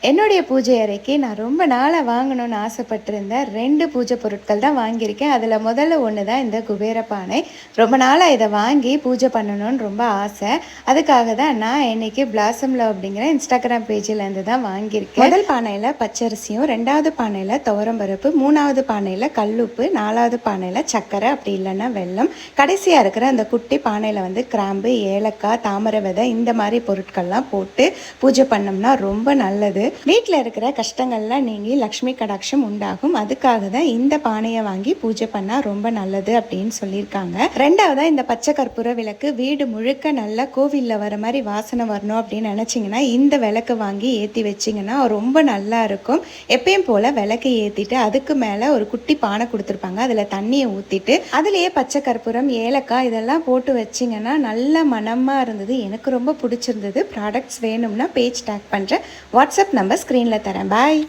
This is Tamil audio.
என்னுடைய பூஜை அறைக்கு நான் ரொம்ப நாளாக வாங்கணும்னு ஆசைப்பட்டிருந்த 2 பூஜை பொருட்கள் தான் வாங்கியிருக்கேன். அதில் முதல்ல ஒன்று தான் இந்த குபேர பானை. ரொம்ப நாளாக இதை வாங்கி பூஜை பண்ணணும்னு ரொம்ப ஆசை. அதுக்காக தான் நான் இன்னைக்கு பிளாசம் லவ் அப்படிங்கிற இன்ஸ்டாகிராம் பேஜிலேருந்து தான் வாங்கியிருக்கேன். முதல் பானையில் பச்சரிசியும், 2வது பானையில் துவரம்பருப்பு, 3வது பானையில் கல்லுப்பு, 4வது பானையில் சர்க்கரை அப்படி இல்லைன்னா வெல்லம், கடைசியாக இருக்கிற அந்த குட்டி பானையில் வந்து கிராம்பு, ஏலக்காய், தாமரை விதை இந்த மாதிரி பொருட்கள்லாம் போட்டு பூஜை பண்ணோம்னா ரொம்ப நல்லது. வீட்டில் இருக்கிற கஷ்டங்கள்லாம் நீங்கி லக்ஷ்மி கடாட்சம் உண்டாகும். அதுக்காக தான் இந்த பானையை வாங்கி பூஜை பண்ணால் ரொம்ப நல்லது அப்படின்னு சொல்லியிருக்காங்க. 2வதா இந்த பச்சை கற்பூர விளக்கு வீடு முழுக்க நல்லா கோவிலில் வர மாதிரி வாசனை வரணும் அப்படின்னு நினச்சிங்கன்னா இந்த விளக்கு வாங்கி ஏற்றி வச்சிங்கன்னா ரொம்ப நல்லா இருக்கும். எப்பயும் போல் விளக்கு ஏற்றிட்டு அதுக்கு மேலே ஒரு குட்டி பானை கொடுத்துருப்பாங்க. அதில் தண்ணியை ஊற்றிட்டு அதுலேயே பச்சை கற்பூரம், ஏலக்காய் இதெல்லாம் போட்டு வச்சிங்கன்னா நல்ல மனமாக இருந்தது. எனக்கு ரொம்ப பிடிச்சிருந்தது. ப்ராடக்ட்ஸ் வேணும்னா பேஜ் டேக் பண்ணுறேன். வாட்ஸ்அப் நம்பர் ஸ்க்ரீனில் தரேன். பாய்.